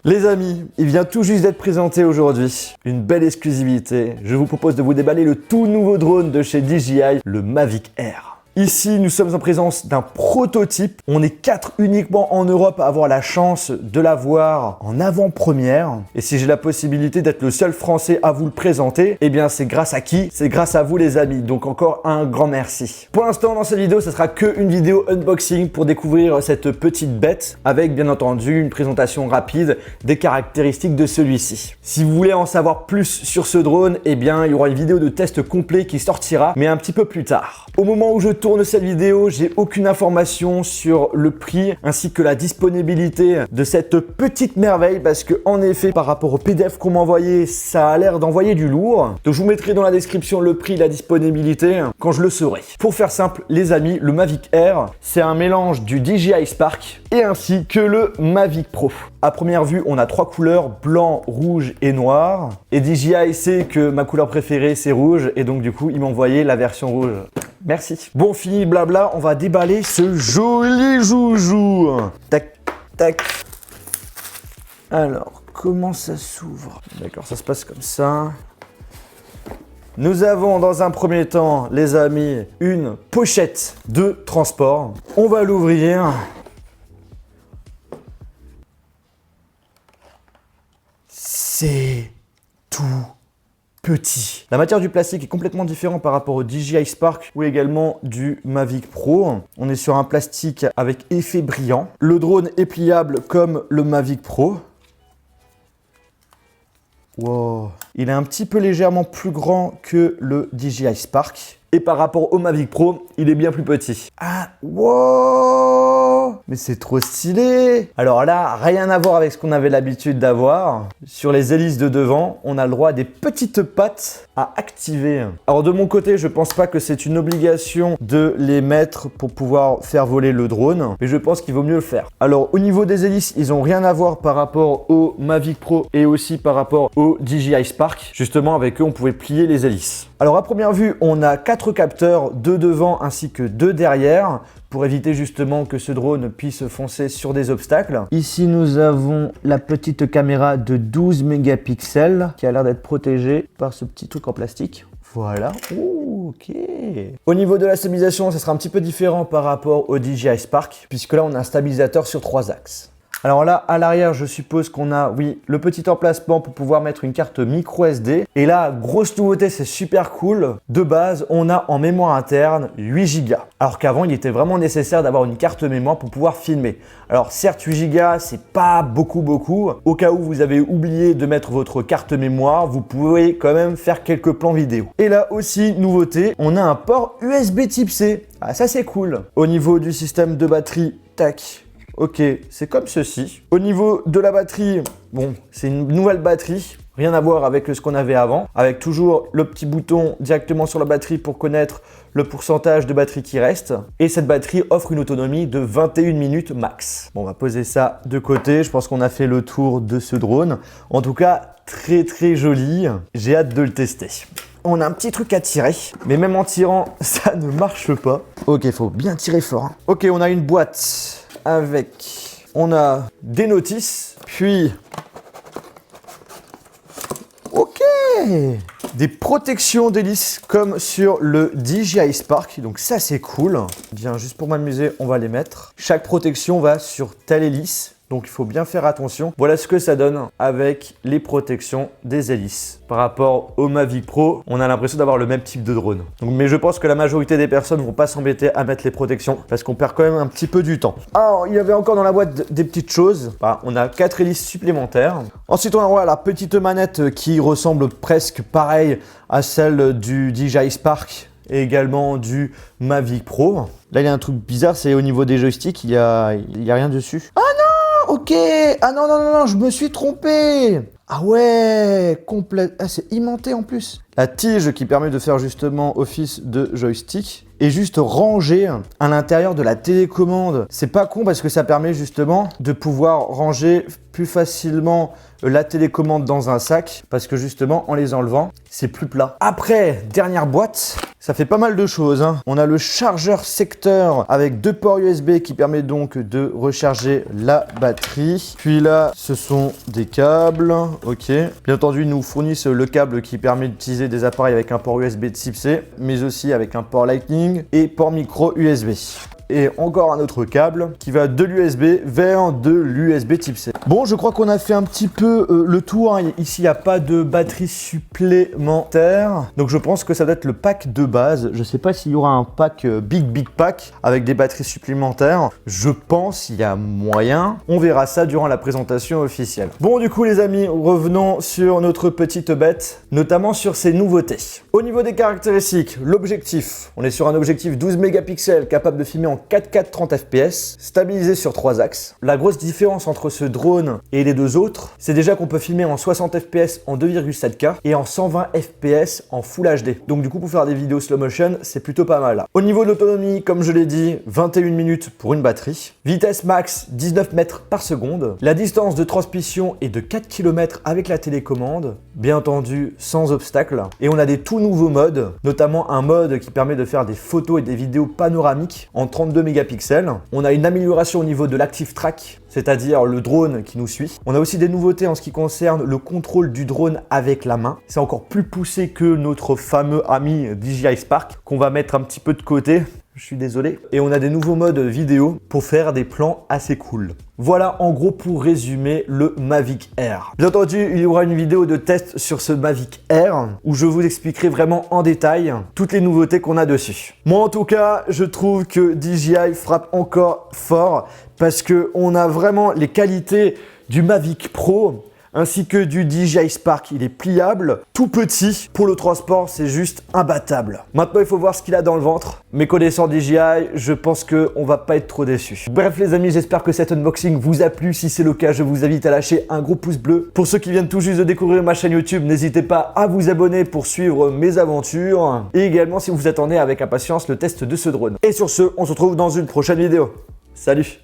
Les amis, il vient tout juste d'être présenté aujourd'hui. Une belle exclusivité. Je vous propose de vous déballer le tout nouveau drone de chez DJI, le Mavic Air. Ici, nous sommes en présence d'un prototype. On est 4 uniquement en Europe à avoir la chance de l'avoir en avant-première. Et si j'ai la possibilité d'être le seul Français à vous le présenter, eh bien c'est grâce à qui? C'est grâce à vous les amis. Donc encore un grand merci. Pour l'instant, dans cette vidéo, ce sera que une vidéo unboxing pour découvrir cette petite bête avec bien entendu une présentation rapide des caractéristiques de celui-ci. Si vous voulez en savoir plus sur ce drone, eh bien il y aura une vidéo de test complet qui sortira, mais un petit peu plus tard. Au moment où je tourne cette vidéo, j'ai aucune information sur le prix ainsi que la disponibilité de cette petite merveille parce que en effet, par rapport au PDF qu'on m'a envoyé, ça a l'air d'envoyer du lourd. Donc je vous mettrai dans la description le prix et la disponibilité quand je le saurai. Pour faire simple, les amis, le Mavic Air, c'est un mélange du DJI Spark et ainsi que le Mavic Pro. À première vue, on a 3 couleurs, blanc, rouge et noir. Et DJI sait que ma couleur préférée, c'est rouge. Et donc, du coup, il m'a envoyé la version rouge. Merci. Bon, fini blabla, on va déballer ce joli joujou. Tac, tac. Alors, comment ça s'ouvre? D'accord, ça se passe comme ça. Nous avons dans un premier temps, les amis, une pochette de transport. On va l'ouvrir. C'est tout petit. La matière du plastique est complètement différente par rapport au DJI Spark ou également du Mavic Pro. On est sur un plastique avec effet brillant. Le drone est pliable comme le Mavic Pro. Wow. Il est un petit peu légèrement plus grand que le DJI Spark. Et par rapport au Mavic Pro, il est bien plus petit. Ah, wow! Mais c'est trop stylé! Alors là, rien à voir avec ce qu'on avait l'habitude d'avoir. Sur les hélices de devant, on a le droit à des petites pattes à activer. Alors de mon côté, je pense pas que c'est une obligation de les mettre pour pouvoir faire voler le drone, mais je pense qu'il vaut mieux le faire. Alors au niveau des hélices, ils ont rien à voir par rapport au Mavic Pro et aussi par rapport au DJI Spark. Justement, avec eux, on pouvait plier les hélices. Alors à première vue, on a 4 capteurs, 2 devant ainsi que 2 derrière pour éviter justement que ce drone puisse foncer sur des obstacles. Ici, nous avons la petite caméra de 12 mégapixels qui a l'air d'être protégée par ce petit truc en plastique. Voilà. Ouh, ok. Au niveau de la stabilisation, ça sera un petit peu différent par rapport au DJI Spark puisque là, on a un stabilisateur sur 3 axes. Alors là, à l'arrière, je suppose qu'on a, oui, le petit emplacement pour pouvoir mettre une carte micro SD. Et là, grosse nouveauté, c'est super cool. De base, on a en mémoire interne 8 Go. Alors qu'avant, il était vraiment nécessaire d'avoir une carte mémoire pour pouvoir filmer. Alors certes, 8 Go, c'est pas beaucoup. Au cas où vous avez oublié de mettre votre carte mémoire, vous pouvez quand même faire quelques plans vidéo. Et là aussi, nouveauté, on a un port USB type C. Ah, ça c'est cool. Au niveau du système de batterie, tac. Ok, c'est comme ceci. Au niveau de la batterie, bon, c'est une nouvelle batterie. Rien à voir avec ce qu'on avait avant. Avec toujours le petit bouton directement sur la batterie pour connaître le pourcentage de batterie qui reste. Et cette batterie offre une autonomie de 21 minutes max. Bon, on va poser ça de côté. Je pense qu'on a fait le tour de ce drone. En tout cas, très joli. J'ai hâte de le tester. On a un petit truc à tirer, mais même en tirant, ça ne marche pas. Ok, il faut bien tirer fort. Hein. Ok, on a une boîte. On a des notices, puis ok, des protections d'hélice comme sur le DJI Spark, donc ça c'est cool. Bien, juste pour m'amuser, on va les mettre. Chaque protection va sur telle hélice. Donc il faut bien faire attention. Voilà ce que ça donne avec les protections des hélices. Par rapport au Mavic Pro, on a l'impression d'avoir le même type de drone. Donc, mais je pense que la majorité des personnes ne vont pas s'embêter à mettre les protections parce qu'on perd quand même un petit peu du temps. Alors il y avait encore dans la boîte des petites choses. Enfin, on a 4 hélices supplémentaires. Ensuite on a droit à la petite manette qui ressemble presque pareil à celle du DJI Spark et également du Mavic Pro. Là il y a un truc bizarre, c'est au niveau des joysticks, il y a rien dessus. Ah non! Ok, ah non, je me suis trompé. Ah ouais, complète. Ah, c'est aimanté en plus. La tige qui permet de faire justement office de joystick est juste rangé à l'intérieur de la télécommande. C'est pas con parce que ça permet justement de pouvoir ranger plus facilement la télécommande dans un sac parce que justement en les enlevant c'est plus plat. Après, dernière boîte, ça fait pas mal de choses, hein. On a le chargeur secteur avec 2 ports USB qui permet donc de recharger la batterie. Puis là ce sont des câbles, ok. Bien entendu ils nous fournissent le câble qui permet d'utiliser des appareils avec un port USB de type C mais aussi avec un port Lightning et port micro USB. Et encore un autre câble qui va de l'USB vers de l'USB type C. Bon, je crois qu'on a fait un petit peu le tour, hein. Ici, il n'y a pas de batterie supplémentaire. Donc, je pense que ça doit être le pack de base. Je ne sais pas s'il y aura un pack big pack avec des batteries supplémentaires. Je pense qu'il y a moyen. On verra ça durant la présentation officielle. Bon, du coup, les amis, revenons sur notre petite bête, notamment sur ses nouveautés. Au niveau des caractéristiques, l'objectif. On est sur un objectif 12 mégapixels capable de filmer en 4K 30 fps, stabilisé sur 3 axes. La grosse différence entre ce drone et les deux autres, c'est déjà qu'on peut filmer en 60 fps en 2,7K et en 120 fps en Full HD. Donc du coup pour faire des vidéos slow motion, c'est plutôt pas mal. Au niveau de l'autonomie, comme je l'ai dit, 21 minutes pour une batterie. Vitesse max 19 mètres par seconde. La distance de transmission est de 4 km avec la télécommande, bien entendu sans obstacle. Et on a des tout nouveaux modes, notamment un mode qui permet de faire des photos et des vidéos panoramiques en 32 mégapixels. On a une amélioration au niveau de l'Active Track, c'est-à-dire le drone qui nous suit. On a aussi des nouveautés en ce qui concerne le contrôle du drone avec la main. C'est encore plus poussé que notre fameux ami DJI Spark, qu'on va mettre un petit peu de côté. Je suis désolé. Et on a des nouveaux modes vidéo pour faire des plans assez cool. Voilà en gros pour résumer le Mavic Air. Bien entendu, il y aura une vidéo de test sur ce Mavic Air où je vous expliquerai vraiment en détail toutes les nouveautés qu'on a dessus. Moi en tout cas, je trouve que DJI frappe encore fort parce qu'on a vraiment les qualités du Mavic Pro ainsi que du DJI Spark. Il est pliable, tout petit. Pour le transport, c'est juste imbattable. Maintenant, il faut voir ce qu'il a dans le ventre. Mais connaissant DJI, je pense qu'on va pas être trop déçus. Bref les amis, j'espère que cet unboxing vous a plu. Si c'est le cas, je vous invite à lâcher un gros pouce bleu. Pour ceux qui viennent tout juste de découvrir ma chaîne YouTube, n'hésitez pas à vous abonner pour suivre mes aventures. Et également si vous attendez avec impatience le test de ce drone. Et sur ce, on se retrouve dans une prochaine vidéo. Salut!